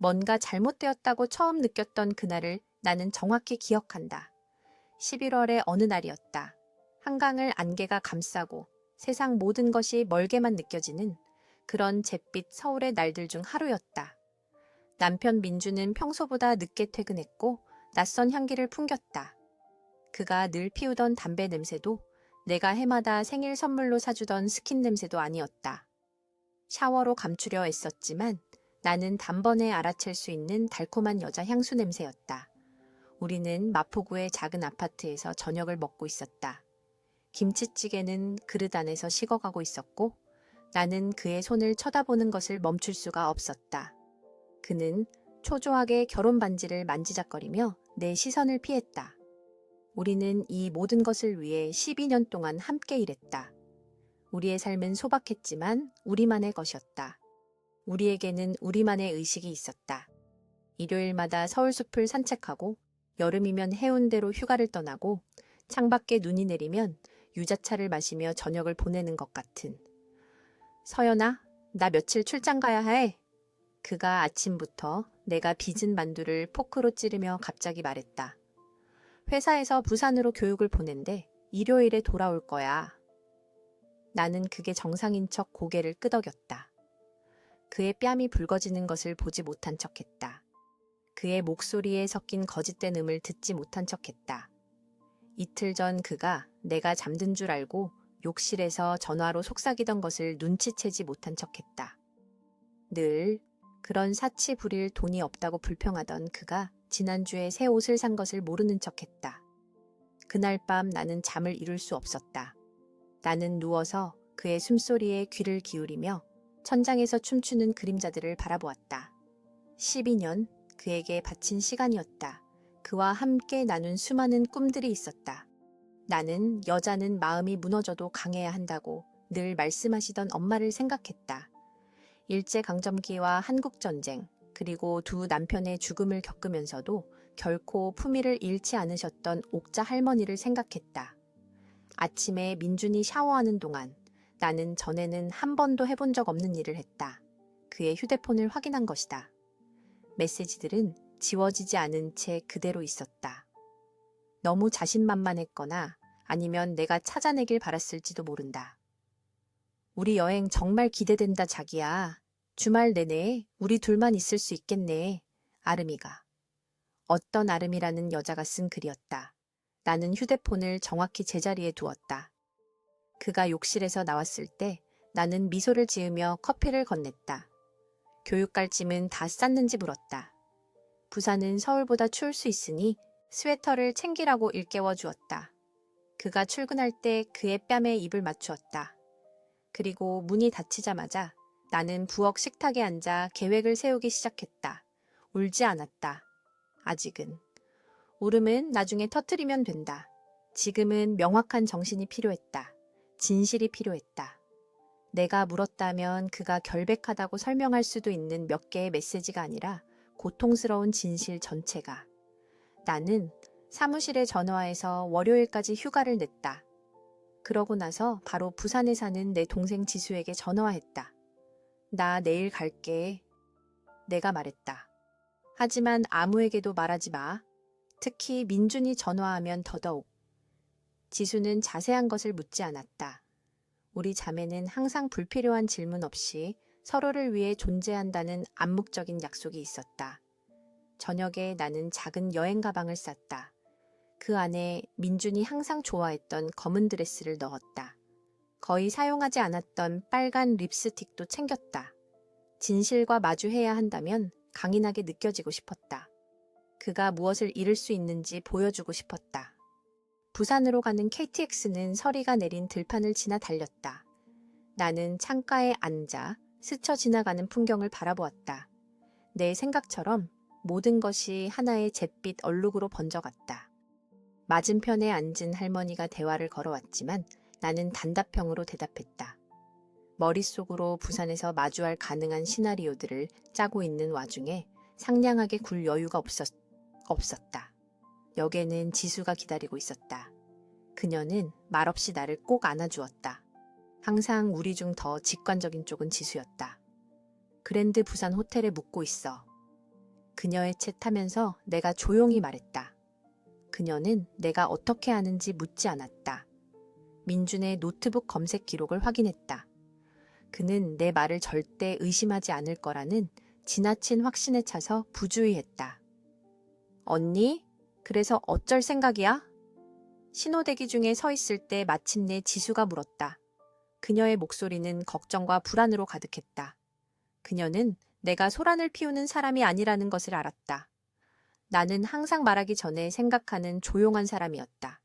뭔가 잘못되었다고 처음 느꼈던 그날을 나는 정확히 기억한다. 11월의 어느 날이었다. 한강을 안개가 감싸고 세상 모든 것이 멀게만 느껴지는 그런 잿빛 서울의 날들 중 하루였다. 남편 민주는 평소보다 늦게 퇴근했고 낯선 향기를 풍겼다. 그가 늘 피우던 담배 냄새도 내가 해마다 생일 선물로 사주던 스킨 냄새도 아니었다. 샤워로 감추려 애썼지만 나는 단번에 알아챌 수 있는 달콤한 여자 향수 냄새였다. 우리는 마포구의 작은 아파트에서 저녁을 먹고 있었다. 김치찌개는 그릇 안에서 식어가고 있었고 나는 그의 손을 쳐다보는 것을 멈출 수가 없었다. 그는 초조하게 결혼 반지를 만지작거리며 내 시선을 피했다. 우리는 이 모든 것을 위해 12년 동안 함께 일했다. 우리의 삶은 소박했지만 우리만의 것이었다. 우리에게는 우리만의 의식이 있었다. 일요일마다 서울숲을 산책하고 여름이면 해운대로 휴가를 떠나고 창밖에 눈이 내리면 유자차를 마시며 저녁을 보내는 것 같은. 서연아, 나 며칠 출장 가야 해. 그가 아침부터 내가 빚은 만두를 포크로 찌르며 갑자기 말했다. 회사에서 부산으로 교육을 보낸대. 일요일에 돌아올 거야. 나는 그게 정상인 척 고개를 끄덕였다. 그의 뺨이 붉어지는 것을 보지 못한 척했다. 그의 목소리에 섞인 거짓된 음을 듣지 못한 척했다. 이틀 전 그가 내가 잠든 줄 알고 욕실에서 전화로 속삭이던 것을 눈치채지 못한 척했다. 늘 그런 사치 부릴 돈이 없다고 불평하던 그가 지난주에 새 옷을 산 것을 모르는 척했다. 그날 밤 나는 잠을 이룰 수 없었다. 나는 누워서 그의 숨소리에 귀를 기울이며 천장에서 춤추는 그림자들을 바라보았다. 12년 그에게 바친 시간이었다. 그와 함께 나눈 수많은 꿈들이 있었다. 나는 여자는 마음이 무너져도 강해야 한다고 늘 말씀하시던 엄마를 생각했다. 일제강점기와 한국전쟁, 그리고 두 남편의 죽음을 겪으면서도 결코 품위를 잃지 않으셨던 옥자 할머니를 생각했다. 아침에 민준이 샤워하는 동안 나는 전에는 한 번도 해본 적 없는 일을 했다. 그의 휴대폰을 확인한 것이다. 메시지들은 지워지지 않은 채 그대로 있었다. 너무 자신만만했거나 아니면 내가 찾아내길 바랐을지도 모른다. 우리 여행 정말 기대된다, 자기야. 주말 내내 우리 둘만 있을 수 있겠네. 아름이가. 어떤 아름이라는 여자가 쓴 글이었다. 나는 휴대폰을 정확히 제자리에 두었다. 그가 욕실에서 나왔을 때 나는 미소를 지으며 커피를 건넸다. 교육 갈 짐은 다 쌌는지 물었다. 부산은 서울보다 추울 수 있으니 스웨터를 챙기라고 일깨워 주었다. 그가 출근할 때 그의 뺨에 입을 맞추었다. 그리고 문이 닫히자마자 나는 부엌 식탁에 앉아 계획을 세우기 시작했다. 울지 않았다. 아직은. 울음은 나중에 터뜨리면 된다. 지금은 명확한 정신이 필요했다. 진실이 필요했다. 내가 물었다면 그가 결백하다고 설명할 수도 있는 몇 개의 메시지가 아니라 고통스러운 진실 전체가. 나는 사무실에 전화해서 월요일까지 휴가를 냈다. 그러고 나서 바로 부산에 사는 내 동생 지수에게 전화했다. 나 내일 갈게. 내가 말했다. 하지만 아무에게도 말하지 마. 특히 민준이 전화하면 더더욱. 지수는 자세한 것을 묻지 않았다. 우리 자매는 항상 불필요한 질문 없이 서로를 위해 존재한다는 암묵적인 약속이 있었다. 저녁에 나는 작은 여행 가방을 쌌다. 그 안에 민준이 항상 좋아했던 검은 드레스를 넣었다. 거의 사용하지 않았던 빨간 립스틱도 챙겼다. 진실과 마주해야 한다면 강인하게 느껴지고 싶었다. 그가 무엇을 잃을 수 있는지 보여주고 싶었다. 부산으로 가는 KTX는 서리가 내린 들판을 지나 달렸다. 나는 창가에 앉아 스쳐 지나가는 풍경을 바라보았다. 내 생각처럼 모든 것이 하나의 잿빛 얼룩으로 번져갔다. 맞은편에 앉은 할머니가 대화를 걸어왔지만 나는 단답형으로 대답했다. 머릿속으로 부산에서 마주할 가능한 시나리오들을 짜고 있는 와중에 상냥하게 굴 여유가 없었다. 역에는 지수가 기다리고 있었다. 그녀는 말없이 나를 꼭 안아주었다. 항상 우리 중 더 직관적인 쪽은 지수였다. 그랜드 부산 호텔에 묵고 있어. 그녀의 채 타면서 내가 조용히 말했다. 그녀는 내가 어떻게 아는지 묻지 않았다. 민준의 노트북 검색 기록을 확인했다. 그는 내 말을 절대 의심하지 않을 거라는 지나친 확신에 차서 부주의했다. 언니? 그래서 어쩔 생각이야? 신호대기 중에 서 있을 때 마침내 지수가 물었다. 그녀의 목소리는 걱정과 불안으로 가득했다. 그녀는 내가 소란을 피우는 사람이 아니라는 것을 알았다. 나는 항상 말하기 전에 생각하는 조용한 사람이었다.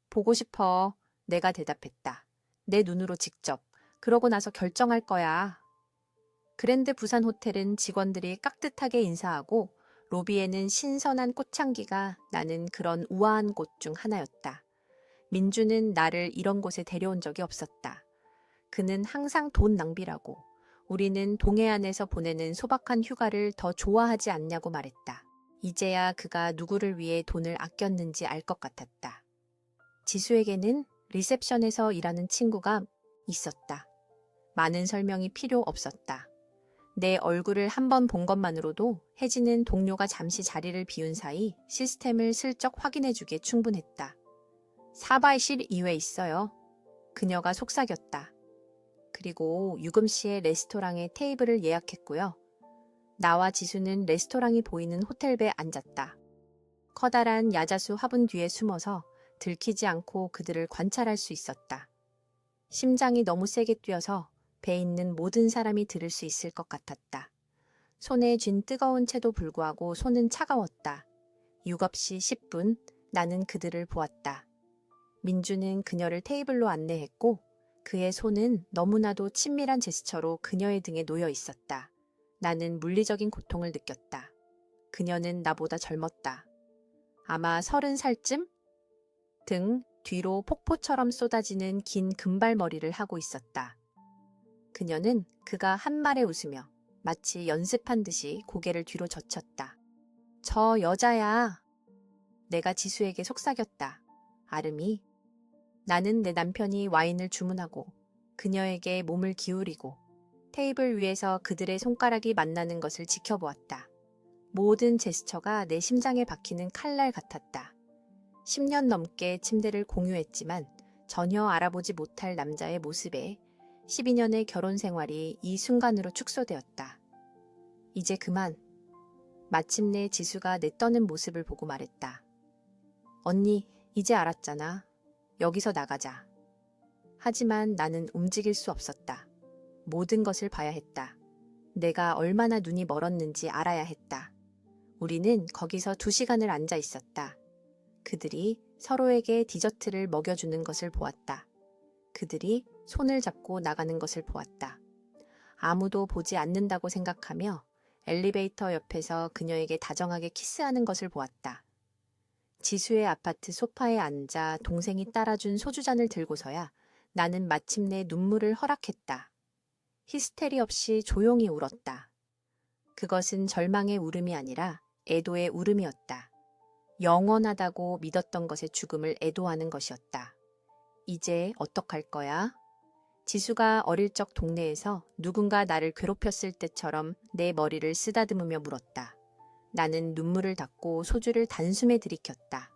보고 싶어. 내가 대답했다. 내 눈으로 직접. 그러고 나서 결정할 거야. 그랜드 부산 호텔은 직원들이 깍듯하게 인사하고 로비에는 신선한 꽃향기가 나는 그런 우아한 곳 중 하나였다. 민주는 나를 이런 곳에 데려온 적이 없었다. 그는 항상 돈 낭비라고 우리는 동해안에서 보내는 소박한 휴가를 더 좋아하지 않냐고 말했다. 이제야 그가 누구를 위해 돈을 아꼈는지 알 것 같았다. 지수에게는 리셉션에서 일하는 친구가 있었다. 많은 설명이 필요 없었다. 내 얼굴을 한 번 본 것만으로도 혜진은 동료가 잠시 자리를 비운 사이 시스템을 슬쩍 확인해주기에 충분했다. 사바이실 2회 있어요. 그녀가 속삭였다. 그리고 유금씨의 레스토랑에 테이블을 예약했고요. 나와 지수는 레스토랑이 보이는 호텔배에 앉았다. 커다란 야자수 화분 뒤에 숨어서 들키지 않고 그들을 관찰할 수 있었다. 심장이 너무 세게 뛰어서 배에 있는 모든 사람이 들을 수 있을 것 같았다. 손에 쥔 뜨거운 채도 불구하고 손은 차가웠다. 육없이 10분 나는 그들을 보았다. 민주는 그녀를 테이블로 안내했고 그의 손은 너무나도 친밀한 제스처로 그녀의 등에 놓여 있었다. 나는 물리적인 고통을 느꼈다. 그녀는 나보다 젊었다. 아마 30살쯤? 등 뒤로 폭포처럼 쏟아지는 긴 금발머리를 하고 있었다. 그녀는 그가 한 말에 웃으며 마치 연습한 듯이 고개를 뒤로 젖혔다. 저 여자야. 내가 지수에게 속삭였다. 아름이. 나는 내 남편이 와인을 주문하고 그녀에게 몸을 기울이고 테이블 위에서 그들의 손가락이 만나는 것을 지켜보았다. 모든 제스처가 내 심장에 박히는 칼날 같았다. 10년 넘게 침대를 공유했지만 전혀 알아보지 못할 남자의 모습에 12년의 결혼 생활이 이 순간으로 축소되었다. 이제 그만. 마침내 지수가 내 떠는 모습을 보고 말했다. 언니, 이제 알았잖아. 여기서 나가자. 하지만 나는 움직일 수 없었다. 모든 것을 봐야 했다. 내가 얼마나 눈이 멀었는지 알아야 했다. 우리는 거기서 2시간을 앉아 있었다. 그들이 서로에게 디저트를 먹여주는 것을 보았다. 그들이 손을 잡고 나가는 것을 보았다. 아무도 보지 않는다고 생각하며 엘리베이터 옆에서 그녀에게 다정하게 키스하는 것을 보았다. 지수의 아파트 소파에 앉아 동생이 따라준 소주잔을 들고서야 나는 마침내 눈물을 허락했다. 히스테리 없이 조용히 울었다. 그것은 절망의 울음이 아니라 애도의 울음이었다. 영원하다고 믿었던 것의 죽음을 애도하는 것이었다. 이제 어떡할 거야? 지수가 어릴 적 동네에서 누군가 나를 괴롭혔을 때처럼 내 머리를 쓰다듬으며 물었다. 나는 눈물을 닦고 소주를 단숨에 들이켰다.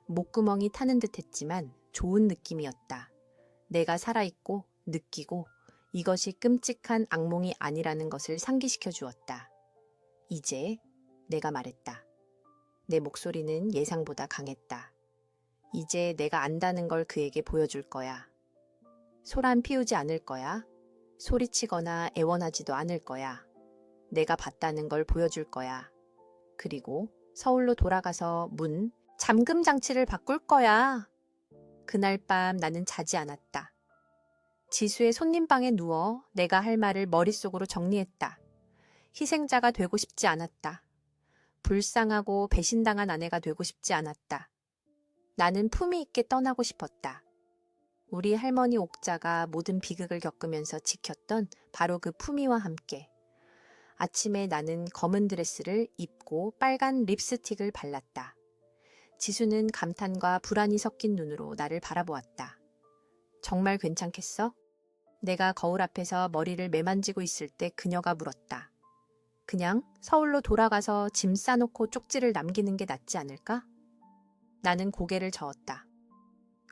목구멍이 타는 듯 했지만 좋은 느낌이었다. 내가 살아있고 느끼고 이것이 끔찍한 악몽이 아니라는 것을 상기시켜 주었다. 이제 내가 말했다. 내 목소리는 예상보다 강했다. 이제 내가 안다는 걸 그에게 보여줄 거야. 소란 피우지 않을 거야. 소리치거나 애원하지도 않을 거야. 내가 봤다는 걸 보여줄 거야. 그리고 서울로 돌아가서 잠금 장치를 바꿀 거야. 그날 밤 나는 자지 않았다. 지수의 손님방에 누워 내가 할 말을 머릿속으로 정리했다. 희생자가 되고 싶지 않았다. 불쌍하고 배신당한 아내가 되고 싶지 않았다. 나는 품위 있게 떠나고 싶었다. 우리 할머니 옥자가 모든 비극을 겪으면서 지켰던 바로 그 품위와 함께 아침에 나는 검은 드레스를 입고 빨간 립스틱을 발랐다. 지수는 감탄과 불안이 섞인 눈으로 나를 바라보았다. 정말 괜찮겠어? 내가 거울 앞에서 머리를 매만지고 있을 때 그녀가 물었다. 그냥 서울로 돌아가서 짐 싸놓고 쪽지를 남기는 게 낫지 않을까? 나는 고개를 저었다.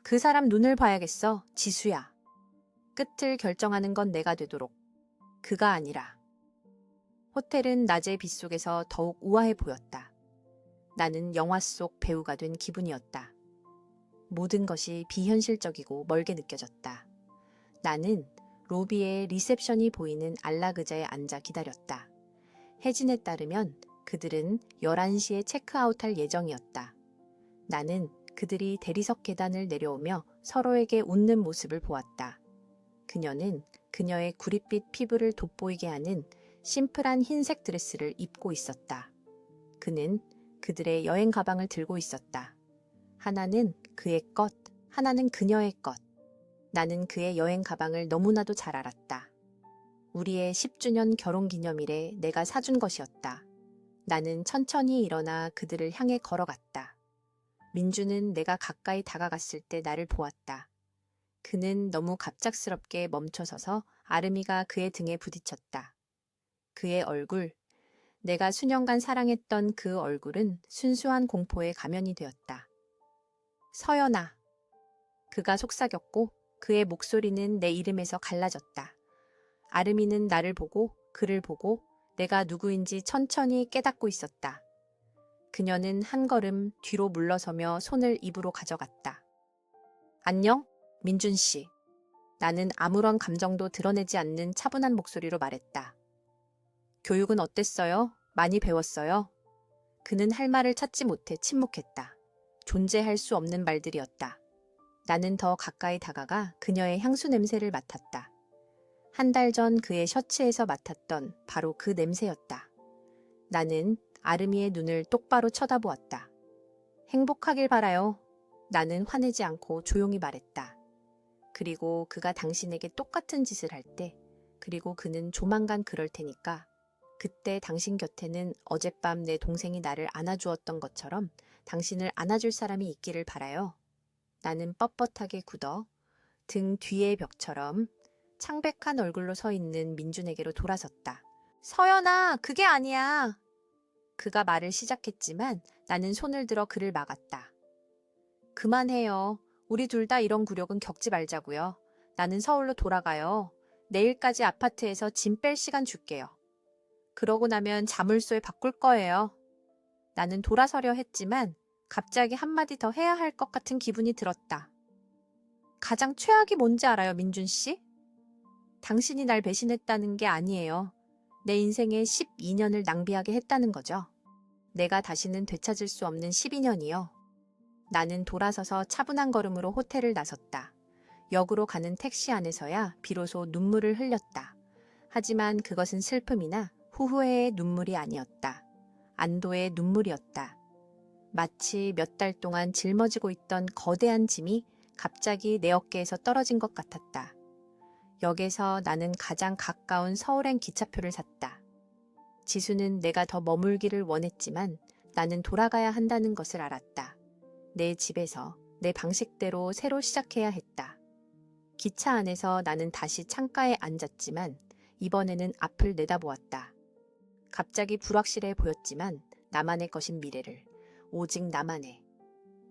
그 사람 눈을 봐야겠어, 지수야. 끝을 결정하는 건 내가 되도록. 그가 아니라. 호텔은 낮의 빛 속에서 더욱 우아해 보였다. 나는 영화 속 배우가 된 기분이었다. 모든 것이 비현실적이고 멀게 느껴졌다. 나는 로비에 리셉션이 보이는 안락의자에 앉아 기다렸다. 혜진에 따르면 그들은 11시에 체크아웃할 예정이었다. 나는 그들이 대리석 계단을 내려오며 서로에게 웃는 모습을 보았다. 그녀는 그녀의 구릿빛 피부를 돋보이게 하는 심플한 흰색 드레스를 입고 있었다. 그는 그들의 여행 가방을 들고 있었다. 하나는 그의 것, 하나는 그녀의 것. 나는 그의 여행 가방을 너무나도 잘 알았다. 우리의 10주년 결혼 기념일에 내가 사준 것이었다. 나는 천천히 일어나 그들을 향해 걸어갔다. 민주는 내가 가까이 다가갔을 때 나를 보았다. 그는 너무 갑작스럽게 멈춰서서 아름이가 그의 등에 부딪혔다. 그의 얼굴, 내가 수년간 사랑했던 그 얼굴은 순수한 공포에 가면이 되었다. 서연아. 그가 속삭였고 그의 목소리는 내 이름에서 갈라졌다. 아름이는 나를 보고 그를 보고 내가 누구인지 천천히 깨닫고 있었다. 그녀는 한 걸음 뒤로 물러서며 손을 입으로 가져갔다. 안녕, 민준 씨. 나는 아무런 감정도 드러내지 않는 차분한 목소리로 말했다. 교육은 어땠어요? 많이 배웠어요? 그는 할 말을 찾지 못해 침묵했다. 존재할 수 없는 말들이었다. 나는 더 가까이 다가가 그녀의 향수 냄새를 맡았다. 한 달 전 그의 셔츠에서 맡았던 바로 그 냄새였다. 나는 아름이의 눈을 똑바로 쳐다보았다. 행복하길 바라요. 나는 화내지 않고 조용히 말했다. 그리고 그가 당신에게 똑같은 짓을 할 때, 그리고 그는 조만간 그럴 테니까, 그때 당신 곁에는 어젯밤 내 동생이 나를 안아주었던 것처럼 당신을 안아줄 사람이 있기를 바라요. 나는 뻣뻣하게 굳어 등 뒤의 벽처럼 창백한 얼굴로 서 있는 민준에게로 돌아섰다. 서연아, 그게 아니야. 그가 말을 시작했지만 나는 손을 들어 그를 막았다. 그만해요. 우리 둘 다 이런 굴욕은 겪지 말자고요. 나는 서울로 돌아가요. 내일까지 아파트에서 짐 뺄 시간 줄게요. 그러고 나면 자물쇠 바꿀 거예요. 나는 돌아서려 했지만 갑자기 한마디 더 해야 할 것 같은 기분이 들었다. 가장 최악이 뭔지 알아요, 민준 씨? 당신이 날 배신했다는 게 아니에요. 내 인생의 12년을 낭비하게 했다는 거죠. 내가 다시는 되찾을 수 없는 12년이요. 나는 돌아서서 차분한 걸음으로 호텔을 나섰다. 역으로 가는 택시 안에서야 비로소 눈물을 흘렸다. 하지만 그것은 슬픔이나 후회의 눈물이 아니었다. 안도의 눈물이었다. 마치 몇 달 동안 짊어지고 있던 거대한 짐이 갑자기 내 어깨에서 떨어진 것 같았다. 역에서 나는 가장 가까운 서울행 기차표를 샀다. 지수는 내가 더 머물기를 원했지만 나는 돌아가야 한다는 것을 알았다. 내 집에서 내 방식대로 새로 시작해야 했다. 기차 안에서 나는 다시 창가에 앉았지만 이번에는 앞을 내다보았다. 갑자기 불확실해 보였지만 나만의 것인 미래를, 오직 나만의.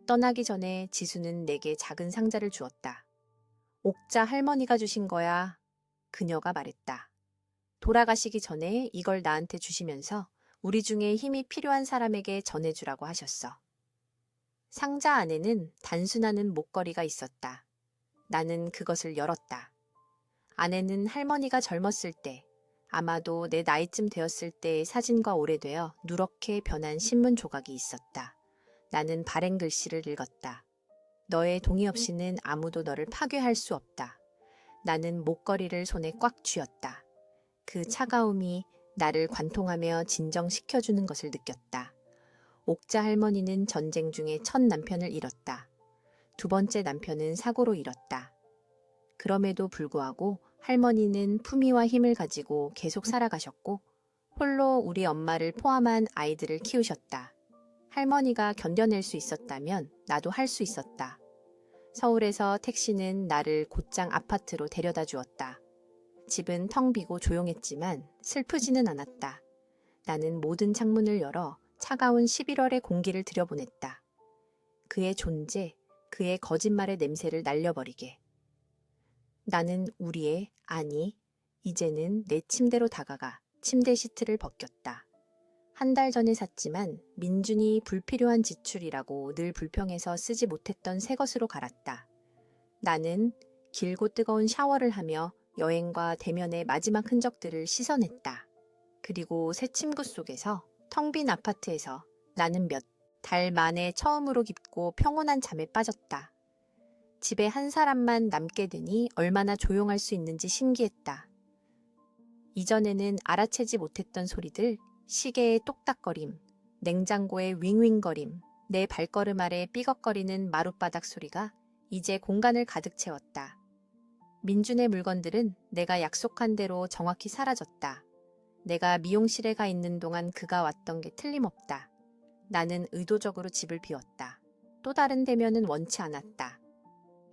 떠나기 전에 지수는 내게 작은 상자를 주었다. 옥자 할머니가 주신 거야. 그녀가 말했다. 돌아가시기 전에 이걸 나한테 주시면서 우리 중에 힘이 필요한 사람에게 전해주라고 하셨어. 상자 안에는 단순하는 목걸이가 있었다. 나는 그것을 열었다. 안에는 할머니가 젊었을 때, 아마도 내 나이쯤 되었을 때의 사진과 오래되어 누렇게 변한 신문 조각이 있었다. 나는 발행 글씨를 읽었다. 너의 동의 없이는 아무도 너를 파괴할 수 없다. 나는 목걸이를 손에 꽉 쥐었다. 그 차가움이 나를 관통하며 진정시켜주는 것을 느꼈다. 옥자 할머니는 전쟁 중에 첫 남편을 잃었다. 두 번째 남편은 사고로 잃었다. 그럼에도 불구하고 할머니는 품위와 힘을 가지고 계속 살아가셨고 홀로 우리 엄마를 포함한 아이들을 키우셨다. 할머니가 견뎌낼 수 있었다면 나도 할 수 있었다. 서울에서 택시는 나를 곧장 아파트로 데려다 주었다. 집은 텅 비고 조용했지만 슬프지는 않았다. 나는 모든 창문을 열어 차가운 11월의 공기를 들여보냈다. 그의 존재, 그의 거짓말의 냄새를 날려버리게. 나는 아니, 이제는 내 침대로 다가가 침대 시트를 벗겼다. 한 달 전에 샀지만 민준이 불필요한 지출이라고 늘 불평해서 쓰지 못했던 새 것으로 갈았다. 나는 길고 뜨거운 샤워를 하며 여행과 대면의 마지막 흔적들을 씻어냈다. 그리고 새 침구 속에서 텅 빈 아파트에서 나는 몇 달 만에 처음으로 깊고 평온한 잠에 빠졌다. 집에 한 사람만 남게 되니 얼마나 조용할 수 있는지 신기했다. 이전에는 알아채지 못했던 소리들, 시계의 똑딱거림, 냉장고의 윙윙거림, 내 발걸음 아래 삐걱거리는 마룻바닥 소리가 이제 공간을 가득 채웠다. 민준의 물건들은 내가 약속한 대로 정확히 사라졌다. 내가 미용실에 가 있는 동안 그가 왔던 게 틀림없다. 나는 의도적으로 집을 비웠다. 또 다른 대면은 원치 않았다.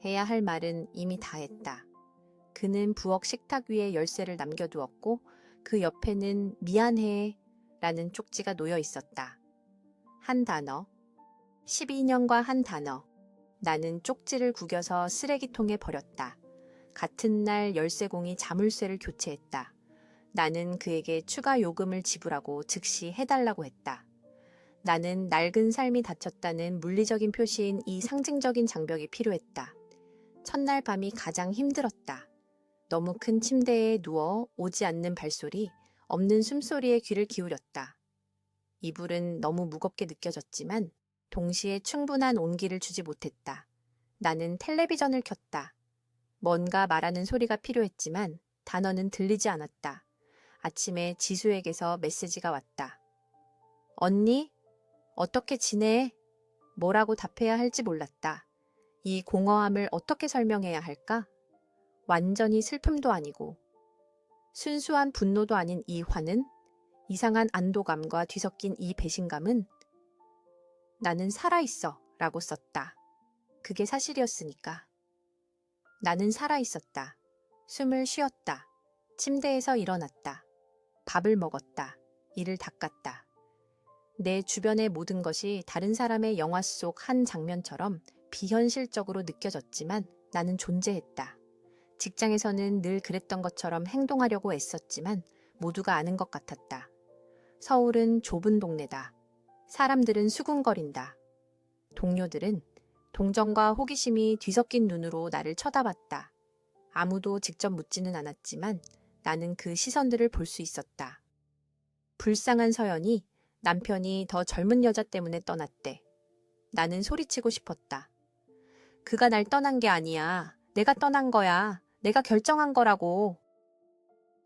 해야 할 말은 이미 다 했다. 그는 부엌 식탁 위에 열쇠를 남겨두었고 그 옆에는 미안해 라는 쪽지가 놓여 있었다. 한 단어, 12년과 한 단어. 나는 쪽지를 구겨서 쓰레기통에 버렸다. 같은 날 열쇠공이 자물쇠를 교체했다. 나는 그에게 추가 요금을 지불하고 즉시 해달라고 했다. 나는 낡은 삶이 닫혔다는 물리적인 표시인 이 상징적인 장벽이 필요했다. 첫날 밤이 가장 힘들었다. 너무 큰 침대에 누워 오지 않는 발소리, 없는 숨소리에 귀를 기울였다. 이불은 너무 무겁게 느껴졌지만 동시에 충분한 온기를 주지 못했다. 나는 텔레비전을 켰다. 뭔가 말하는 소리가 필요했지만 단어는 들리지 않았다. 아침에 지수에게서 메시지가 왔다. 언니? 어떻게 지내? 뭐라고 답해야 할지 몰랐다. 이 공허함을 어떻게 설명해야 할까? 완전히 슬픔도 아니고 순수한 분노도 아닌 이 화는, 이상한 안도감과 뒤섞인 이 배신감은 나는 살아있어 라고 썼다. 그게 사실이었으니까. 나는 살아있었다. 숨을 쉬었다. 침대에서 일어났다. 밥을 먹었다. 이를 닦았다. 내 주변의 모든 것이 다른 사람의 영화 속 한 장면처럼 비현실적으로 느껴졌지만 나는 존재했다. 직장에서는 늘 그랬던 것처럼 행동하려고 애썼지만 모두가 아는 것 같았다. 서울은 좁은 동네다. 사람들은 수군거린다. 동료들은 동정과 호기심이 뒤섞인 눈으로 나를 쳐다봤다. 아무도 직접 묻지는 않았지만 나는 그 시선들을 볼 수 있었다. 불쌍한 서연이 남편이 더 젊은 여자 때문에 떠났대. 나는 소리치고 싶었다. 그가 날 떠난 게 아니야. 내가 떠난 거야. 내가 결정한 거라고.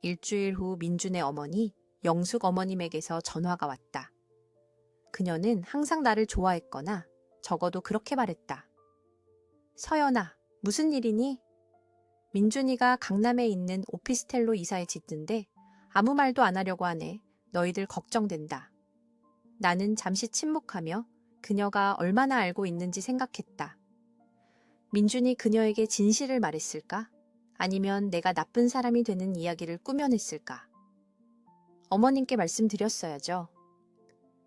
일주일 후 민준의 어머니, 영숙 어머님에게서 전화가 왔다. 그녀는 항상 나를 좋아했거나 적어도 그렇게 말했다. 서연아, 무슨 일이니? 민준이가 강남에 있는 오피스텔로 이사해 짓는데 아무 말도 안 하려고 하네. 너희들 걱정된다. 나는 잠시 침묵하며 그녀가 얼마나 알고 있는지 생각했다. 민준이 그녀에게 진실을 말했을까? 아니면 내가 나쁜 사람이 되는 이야기를 꾸며냈을까? 어머님께 말씀드렸어야죠.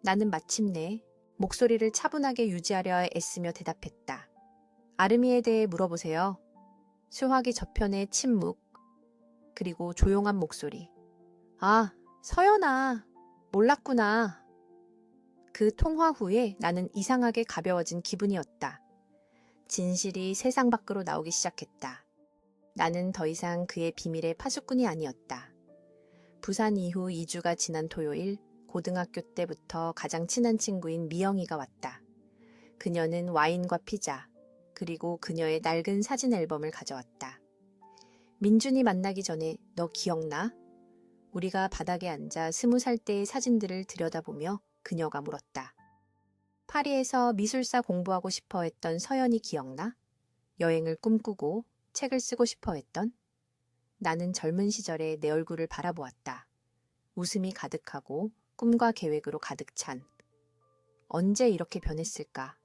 나는 마침내 목소리를 차분하게 유지하려 애쓰며 대답했다. 아름이에 대해 물어보세요. 수화기 저편의 침묵, 그리고 조용한 목소리. 아, 서연아, 몰랐구나. 그 통화 후에 나는 이상하게 가벼워진 기분이었다. 진실이 세상 밖으로 나오기 시작했다. 나는 더 이상 그의 비밀의 파수꾼이 아니었다. 부산 이후 2주가 지난 토요일, 고등학교 때부터 가장 친한 친구인 미영이가 왔다. 그녀는 와인과 피자, 그리고 그녀의 낡은 사진 앨범을 가져왔다. 민준이 만나기 전에 너 기억나? 우리가 바닥에 앉아 20살 때의 사진들을 들여다보며 그녀가 물었다. 파리에서 미술사 공부하고 싶어 했던 서연이 기억나? 여행을 꿈꾸고 책을 쓰고 싶어 했던? 나는 젊은 시절에 내 얼굴을 바라보았다. 웃음이 가득하고 꿈과 계획으로 가득 찬. 언제 이렇게 변했을까?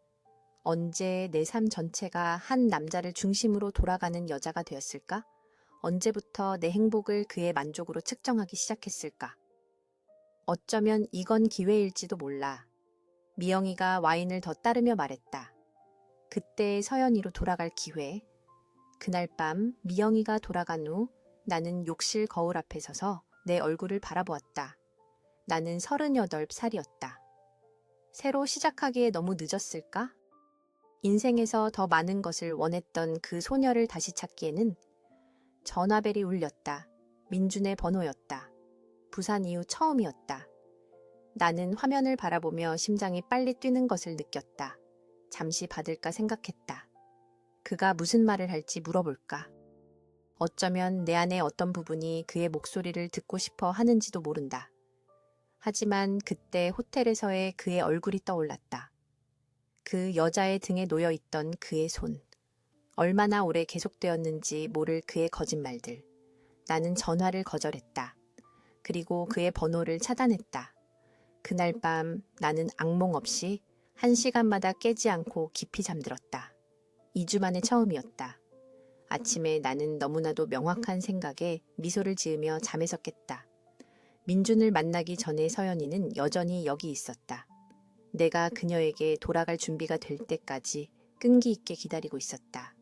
언제 내 삶 전체가 한 남자를 중심으로 돌아가는 여자가 되었을까? 언제부터 내 행복을 그의 만족으로 측정하기 시작했을까? 어쩌면 이건 기회일지도 몰라. 미영이가 와인을 더 따르며 말했다. 그때의 서연이로 돌아갈 기회. 그날 밤 미영이가 돌아간 후 나는 욕실 거울 앞에 서서 내 얼굴을 바라보았다. 나는 38살이었다. 새로 시작하기에 너무 늦었을까? 인생에서 더 많은 것을 원했던 그 소녀를 다시 찾기에는 전화벨이 울렸다. 민준의 번호였다. 부산 이후 처음이었다. 나는 화면을 바라보며 심장이 빨리 뛰는 것을 느꼈다. 잠시 받을까 생각했다. 그가 무슨 말을 할지 물어볼까? 어쩌면 내 안의 어떤 부분이 그의 목소리를 듣고 싶어 하는지도 모른다. 하지만 그때 호텔에서의 그의 얼굴이 떠올랐다. 그 여자의 등에 놓여있던 그의 손. 얼마나 오래 계속되었는지 모를 그의 거짓말들. 나는 전화를 거절했다. 그리고 그의 번호를 차단했다. 그날 밤 나는 악몽 없이 1시간마다 깨지 않고 깊이 잠들었다. 2주 만에 처음이었다. 아침에 나는 너무나도 명확한 생각에 미소를 지으며 잠에서 깼다. 민준을 만나기 전에 서연이는 여전히 여기 있었다. 내가 그녀에게 돌아갈 준비가 될 때까지 끈기 있게 기다리고 있었다.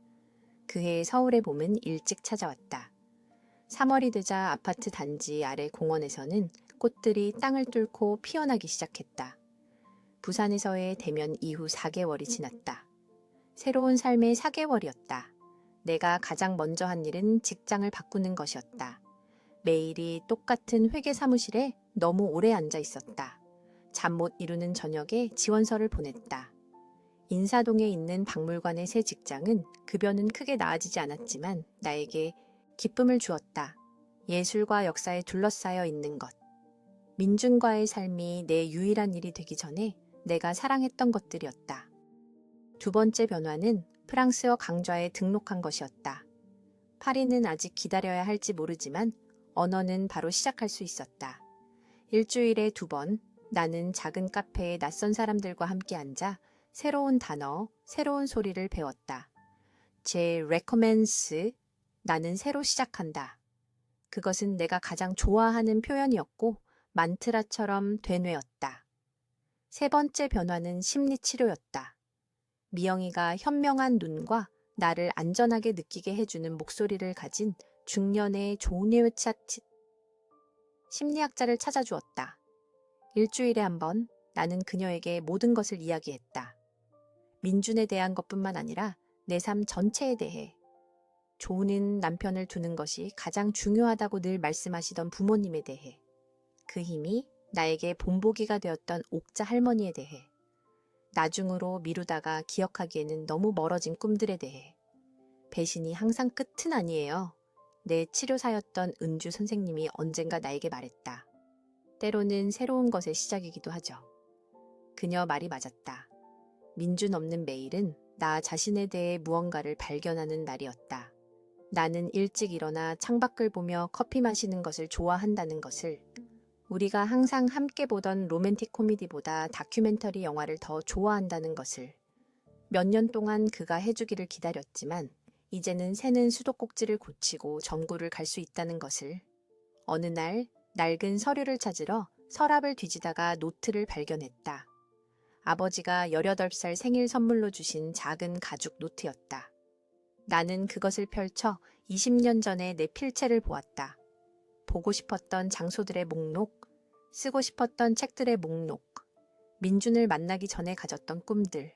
그해 서울의 봄은 일찍 찾아왔다. 3월이 되자 아파트 단지 아래 공원에서는 꽃들이 땅을 뚫고 피어나기 시작했다. 부산에서의 대면 이후 4개월이 지났다. 새로운 삶의 4개월이었다. 내가 가장 먼저 한 일은 직장을 바꾸는 것이었다. 매일이 똑같은 회계 사무실에 너무 오래 앉아 있었다. 잠 못 이루는 저녁에 지원서를 보냈다. 인사동에 있는 박물관의 새 직장은 급여는 크게 나아지지 않았지만 나에게 기쁨을 주었다. 예술과 역사에 둘러싸여 있는 것. 민준과의 삶이 내 유일한 일이 되기 전에 내가 사랑했던 것들이었다. 두 번째 변화는 프랑스어 강좌에 등록한 것이었다. 파리는 아직 기다려야 할지 모르지만 언어는 바로 시작할 수 있었다. 일주일에 2번 나는 작은 카페에 낯선 사람들과 함께 앉아 새로운 단어, 새로운 소리를 배웠다. 제 recommence, 나는 새로 시작한다. 그것은 내가 가장 좋아하는 표현이었고 만트라처럼 되뇌었다. 세 번째 변화는 심리치료였다. 미영이가 현명한 눈과 나를 안전하게 느끼게 해주는 목소리를 가진 중년의 조네우차 심리학자를 찾아주었다. 일주일에 한 번 나는 그녀에게 모든 것을 이야기했다. 민준에 대한 것뿐만 아니라 내 삶 전체에 대해. 좋은 남편을 두는 것이 가장 중요하다고 늘 말씀하시던 부모님에 대해. 그 힘이 나에게 본보기가 되었던 옥자 할머니에 대해. 나중으로 미루다가 기억하기에는 너무 멀어진 꿈들에 대해. 배신이 항상 끝은 아니에요. 내 치료사였던 은주 선생님이 언젠가 나에게 말했다. 때로는 새로운 것의 시작이기도 하죠. 그녀 말이 맞았다. 민준 없는 매일은 나 자신에 대해 무언가를 발견하는 날이었다. 나는 일찍 일어나 창밖을 보며 커피 마시는 것을 좋아한다는 것을, 우리가 항상 함께 보던 로맨틱 코미디보다 다큐멘터리 영화를 더 좋아한다는 것을, 몇 년 동안 그가 해주기를 기다렸지만 이제는 새는 수도꼭지를 고치고 점구를 갈 수 있다는 것을, 어느 날 낡은 서류를 찾으러 서랍을 뒤지다가 노트를 발견했다. 아버지가 18살 생일 선물로 주신 작은 가죽 노트였다. 나는 그것을 펼쳐 20년 전에 내 필체를 보았다. 보고 싶었던 장소들의 목록, 쓰고 싶었던 책들의 목록, 민준을 만나기 전에 가졌던 꿈들.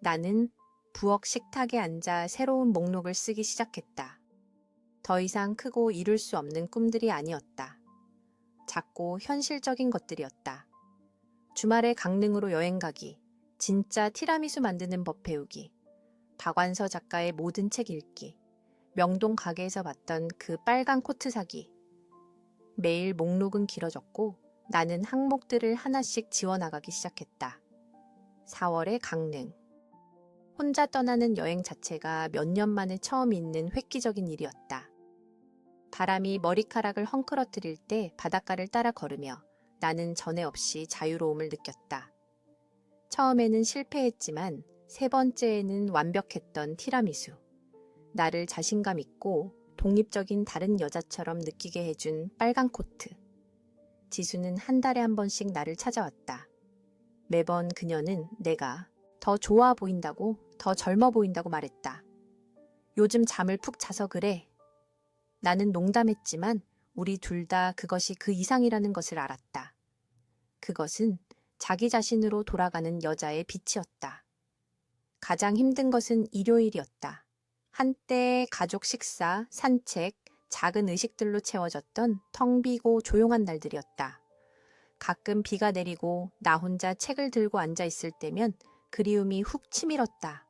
나는 부엌 식탁에 앉아 새로운 목록을 쓰기 시작했다. 더 이상 크고 이룰 수 없는 꿈들이 아니었다. 작고 현실적인 것들이었다. 주말에 강릉으로 여행 가기, 진짜 티라미수 만드는 법 배우기, 박완서 작가의 모든 책 읽기, 명동 가게에서 봤던 그 빨간 코트 사기. 매일 목록은 길어졌고 나는 항목들을 하나씩 지워나가기 시작했다. 4월에 강릉. 혼자 떠나는 여행 자체가 몇 년 만에 처음 있는 획기적인 일이었다. 바람이 머리카락을 헝클어뜨릴 때 바닷가를 따라 걸으며 나는 전에 없이 자유로움을 느꼈다. 처음에는 실패했지만 세 번째에는 완벽했던 티라미수. 나를 자신감 있고 독립적인 다른 여자처럼 느끼게 해준 빨간 코트. 지수는 한 달에 한 번씩 나를 찾아왔다. 매번 그녀는 내가 더 좋아 보인다고, 더 젊어 보인다고 말했다. 요즘 잠을 푹 자서 그래. 나는 농담했지만 우리 둘 다 그것이 그 이상이라는 것을 알았다. 그것은 자기 자신으로 돌아가는 여자의 빛이었다. 가장 힘든 것은 일요일이었다. 한때 가족 식사, 산책, 작은 의식들로 채워졌던 텅 비고 조용한 날들이었다. 가끔 비가 내리고 나 혼자 책을 들고 앉아 있을 때면 그리움이 훅 치밀었다.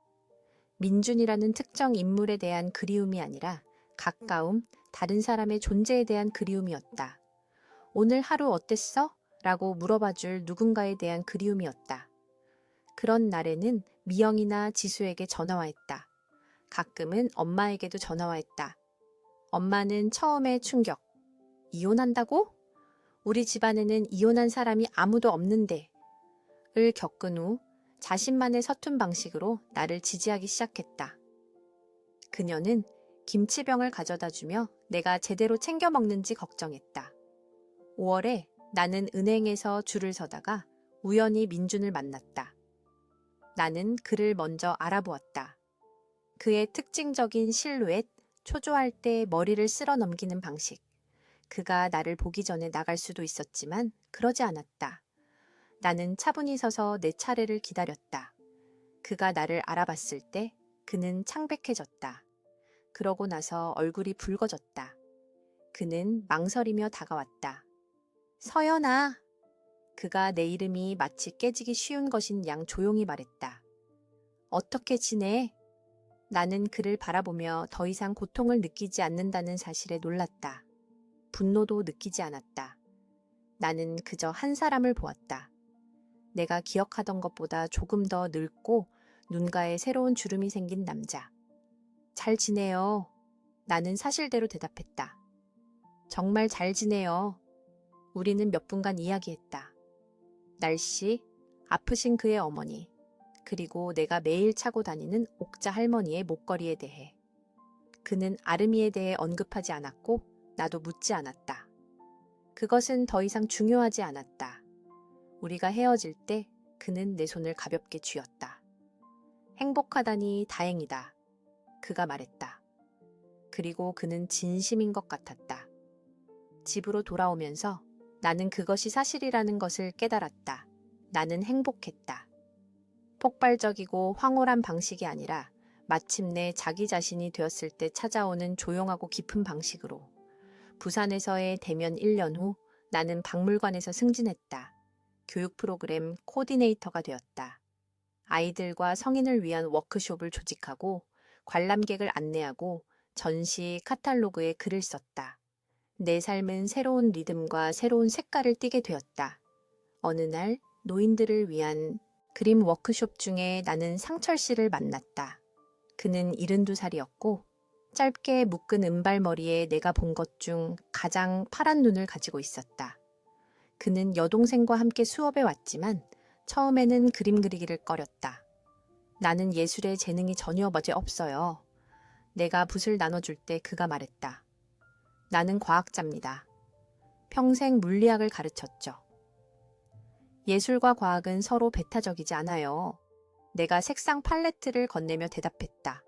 민준이라는 특정 인물에 대한 그리움이 아니라 가까움, 다른 사람의 존재에 대한 그리움이었다. 오늘 하루 어땠어? 라고 물어봐줄 누군가에 대한 그리움이었다. 그런 날에는 미영이나 지수에게 전화와 했다. 가끔은 엄마에게도 전화와 했다. 엄마는 처음에 충격. 이혼한다고? 우리 집안에는 이혼한 사람이 아무도 없는데. 을 겪은 후 자신만의 서툰 방식으로 나를 지지하기 시작했다. 그녀는 김치병을 가져다 주며 내가 제대로 챙겨 먹는지 걱정했다. 5월에 나는 은행에서 줄을 서다가 우연히 민준을 만났다. 나는 그를 먼저 알아보았다. 그의 특징적인 실루엣, 초조할 때 머리를 쓸어 넘기는 방식. 그가 나를 보기 전에 나갈 수도 있었지만 그러지 않았다. 나는 차분히 서서 내 차례를 기다렸다. 그가 나를 알아봤을 때 그는 창백해졌다. 그러고 나서 얼굴이 붉어졌다. 그는 망설이며 다가왔다. 서연아. 그가 내 이름이 마치 깨지기 쉬운 것인 양 조용히 말했다. 어떻게 지내? 나는 그를 바라보며 더 이상 고통을 느끼지 않는다는 사실에 놀랐다. 분노도 느끼지 않았다. 나는 그저 한 사람을 보았다. 내가 기억하던 것보다 조금 더 늙고 눈가에 새로운 주름이 생긴 남자. 잘 지내요. 나는 사실대로 대답했다. 정말 잘 지내요. 우리는 몇 분간 이야기했다. 날씨, 아프신 그의 어머니, 그리고 내가 매일 차고 다니는 옥자 할머니의 목걸이에 대해. 그는 아름이에 대해 언급하지 않았고 나도 묻지 않았다. 그것은 더 이상 중요하지 않았다. 우리가 헤어질 때 그는 내 손을 가볍게 쥐었다. 행복하다니 다행이다. 그가 말했다. 그리고 그는 진심인 것 같았다. 집으로 돌아오면서 나는 그것이 사실이라는 것을 깨달았다. 나는 행복했다. 폭발적이고 황홀한 방식이 아니라 마침내 자기 자신이 되었을 때 찾아오는 조용하고 깊은 방식으로. 부산에서의 대면 1년 후 나는 박물관에서 승진했다. 교육 프로그램 코디네이터가 되었다. 아이들과 성인을 위한 워크숍을 조직하고 관람객을 안내하고 전시 카탈로그에 글을 썼다. 내 삶은 새로운 리듬과 새로운 색깔을 띠게 되었다. 어느 날 노인들을 위한 그림 워크숍 중에 나는 상철 씨를 만났다. 그는 72살이었고 짧게 묶은 은발머리에 내가 본 것 중 가장 파란 눈을 가지고 있었다. 그는 여동생과 함께 수업에 왔지만 처음에는 그림 그리기를 꺼렸다. 나는 예술에 재능이 전혀 없어요. 내가 붓을 나눠줄 때 그가 말했다. 나는 과학자입니다. 평생 물리학을 가르쳤죠. 예술과 과학은 서로 배타적이지 않아요. 내가 색상 팔레트를 건네며 대답했다.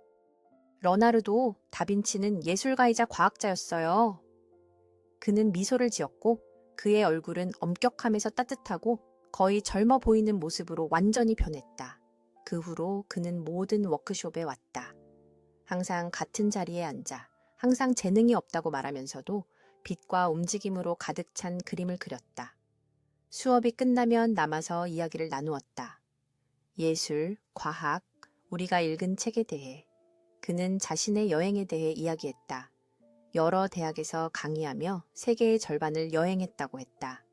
러나르도, 다빈치는 예술가이자 과학자였어요. 그는 미소를 지었고 그의 얼굴은 엄격함에서 따뜻하고 거의 젊어 보이는 모습으로 완전히 변했다. 그 후로 그는 모든 워크숍에 왔다. 항상 같은 자리에 앉아 항상 재능이 없다고 말하면서도 빛과 움직임으로 가득 찬 그림을 그렸다. 수업이 끝나면 남아서 이야기를 나누었다. 예술, 과학, 우리가 읽은 책에 대해. 그는 자신의 여행에 대해 이야기했다. 여러 대학에서 강의하며 세계의 절반을 여행했다고 했다.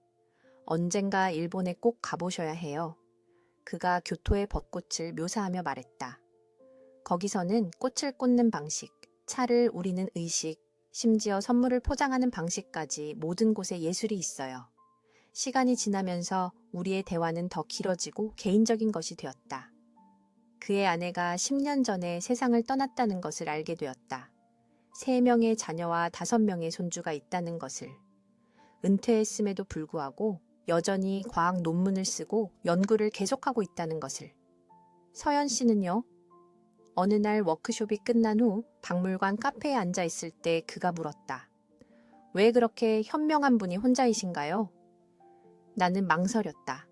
언젠가 일본에 꼭 가보셔야 해요. 그가 교토의 벚꽃을 묘사하며 말했다. 거기서는 꽃을 꽂는 방식, 차를 우리는 의식, 심지어 선물을 포장하는 방식까지 모든 곳에 예술이 있어요. 시간이 지나면서 우리의 대화는 더 길어지고 개인적인 것이 되었다. 그의 아내가 10년 전에 세상을 떠났다는 것을 알게 되었다. 3명의 자녀와 5명의 손주가 있다는 것을. 은퇴했음에도 불구하고 여전히 과학 논문을 쓰고 연구를 계속하고 있다는 것을. 서연 씨는요? 어느 날 워크숍이 끝난 후 박물관 카페에 앉아 있을 때 그가 물었다. 왜 그렇게 현명한 분이 혼자이신가요? 나는 망설였다.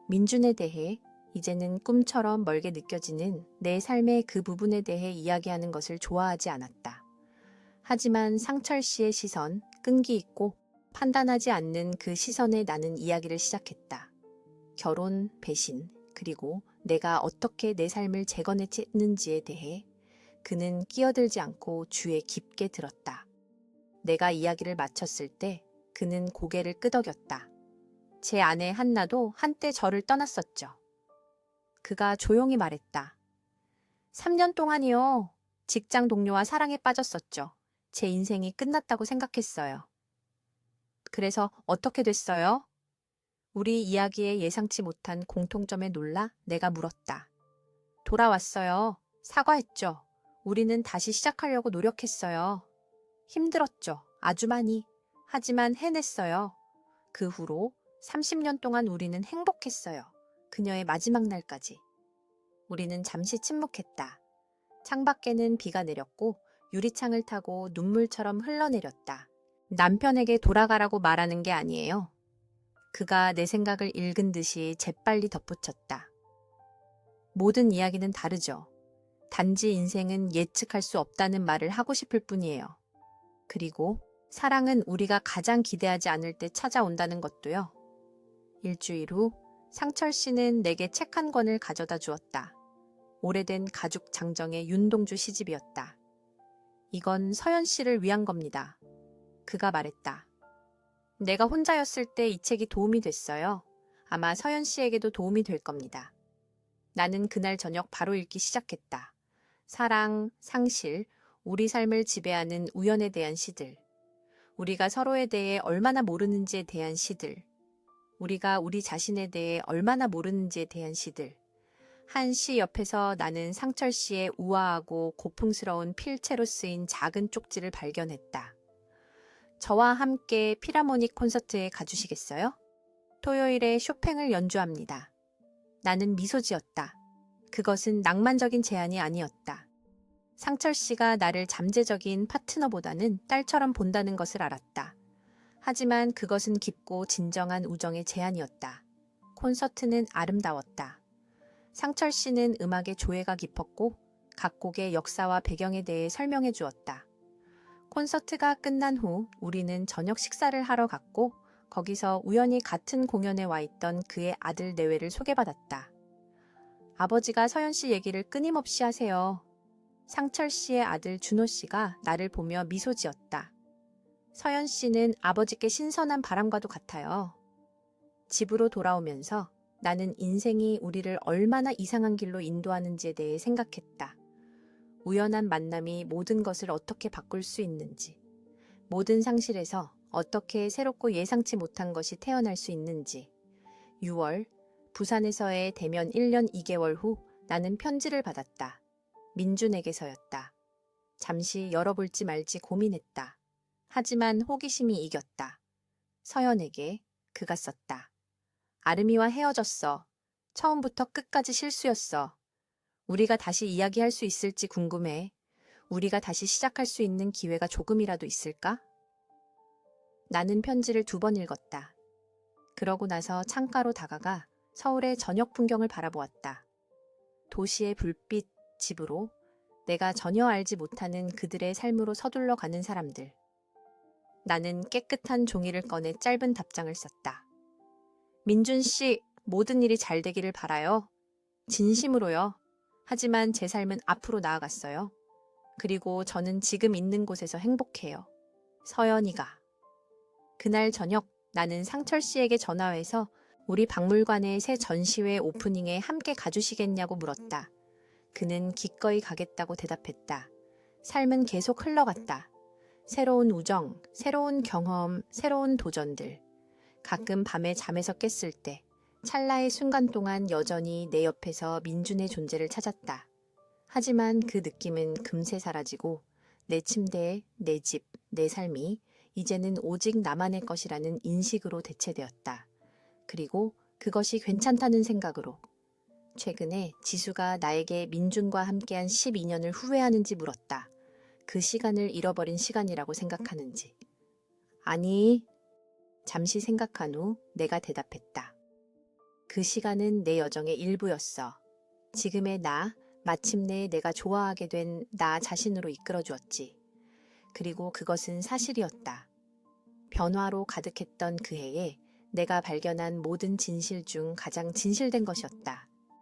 민준에 대해 이제는 꿈처럼 멀게 느껴지는 내 삶의 그 부분에 대해 이야기하는 것을 좋아하지 않았다. 하지만 상철 씨의 시선, 끈기 있고 판단하지 않는 그 시선에 나는 이야기를 시작했다. 결혼, 배신, 그리고 내가 어떻게 내 삶을 재건했는지에 대해 그는 끼어들지 않고 주에 깊게 들었다. 내가 이야기를 마쳤을 때 그는 고개를 끄덕였다. 제 아내 한나도 한때 저를 떠났었죠. 그가 조용히 말했다. 3년 동안이요. 직장 동료와 사랑에 빠졌었죠. 제 인생이 끝났다고 생각했어요. 그래서 어떻게 됐어요? 우리 이야기에 예상치 못한 공통점에 놀라 내가 물었다. 돌아왔어요. 사과했죠. 우리는 다시 시작하려고 노력했어요. 힘들었죠. 아주 많이. 하지만 해냈어요. 그 후로 30년 동안 우리는 행복했어요. 그녀의 마지막 날까지. 우리는 잠시 침묵했다. 창밖에는 비가 내렸고 유리창을 타고 눈물처럼 흘러내렸다. 남편에게 돌아가라고 말하는 게 아니에요. 그가 내 생각을 읽은 듯이 재빨리 덧붙였다. 모든 이야기는 다르죠. 단지 인생은 예측할 수 없다는 말을 하고 싶을 뿐이에요. 그리고 사랑은 우리가 가장 기대하지 않을 때 찾아온다는 것도요. 일주일 후 상철 씨는 내게 책 한 권을 가져다 주었다. 오래된 가죽 장정의 윤동주 시집이었다. 이건 서연 씨를 위한 겁니다. 그가 말했다. 내가 혼자였을 때 이 책이 도움이 됐어요. 아마 서연 씨에게도 도움이 될 겁니다. 나는 그날 저녁 바로 읽기 시작했다. 사랑, 상실, 우리 삶을 지배하는 우연에 대한 시들. 우리가 서로에 대해 얼마나 모르는지에 대한 시들. 우리가 우리 자신에 대해 얼마나 모르는지에 대한 시들. 한 시 옆에서 나는 상철 씨의 우아하고 고풍스러운 필체로 쓰인 작은 쪽지를 발견했다. 저와 함께 필하모닉 콘서트에 가주시겠어요? 토요일에 쇼팽을 연주합니다. 나는 미소 지었다. 그것은 낭만적인 제안이 아니었다. 상철 씨가 나를 잠재적인 파트너보다는 딸처럼 본다는 것을 알았다. 하지만 그것은 깊고 진정한 우정의 제안이었다. 콘서트는 아름다웠다. 상철 씨는 음악에 조예가 깊었고 각 곡의 역사와 배경에 대해 설명해 주었다. 콘서트가 끝난 후 우리는 저녁 식사를 하러 갔고 거기서 우연히 같은 공연에 와 있던 그의 아들 내외를 소개받았다. 아버지가 서연 씨 얘기를 끊임없이 하세요. 상철 씨의 아들 준호 씨가 나를 보며 미소 지었다. 서연 씨는 아버지께 신선한 바람과도 같아요. 집으로 돌아오면서 나는 인생이 우리를 얼마나 이상한 길로 인도하는지에 대해 생각했다. 우연한 만남이 모든 것을 어떻게 바꿀 수 있는지, 모든 상실에서 어떻게 새롭고 예상치 못한 것이 태어날 수 있는지. 6월, 부산에서의 대면 1년 2개월 후 나는 편지를 받았다. 민준에게서였다. 잠시 열어볼지 말지 고민했다. 하지만 호기심이 이겼다. 서연에게 그가 썼다. 아름이와 헤어졌어. 처음부터 끝까지 실수였어. 우리가 다시 이야기할 수 있을지 궁금해. 우리가 다시 시작할 수 있는 기회가 조금이라도 있을까? 나는 편지를 2번 읽었다. 그러고 나서 창가로 다가가 서울의 저녁 풍경을 바라보았다. 도시의 불빛, 집으로 내가 전혀 알지 못하는 그들의 삶으로 서둘러 가는 사람들. 나는 깨끗한 종이를 꺼내 짧은 답장을 썼다. 민준 씨, 모든 일이 잘 되기를 바라요. 진심으로요. 하지만 제 삶은 앞으로 나아갔어요. 그리고 저는 지금 있는 곳에서 행복해요. 서연이가. 그날 저녁 나는 상철 씨에게 전화해서 우리 박물관의 새 전시회 오프닝에 함께 가주시겠냐고 물었다. 그는 기꺼이 가겠다고 대답했다. 삶은 계속 흘러갔다. 새로운 우정, 새로운 경험, 새로운 도전들. 가끔 밤에 잠에서 깼을 때 찰나의 순간 동안 여전히 내 옆에서 민준의 존재를 찾았다. 하지만 그 느낌은 금세 사라지고 내 침대, 내 집, 내 삶이 이제는 오직 나만의 것이라는 인식으로 대체되었다. 그리고 그것이 괜찮다는 생각으로. 최근에 지수가 나에게 민준과 함께한 12년을 후회하는지 물었다. 그 시간을 잃어버린 시간이라고 생각하는지. 아니, 잠시 생각한 후 내가 대답했다. 그 시간은 내 여정의 일부였어. 지금의 나, 마침내 내가 좋아하게 된 나 자신으로 이끌어 주었지. 그리고 그것은 사실이었다. 변화로 가득했던 그 해에 내가 발견한 모든 진실 중 가장 진실된 것이었다.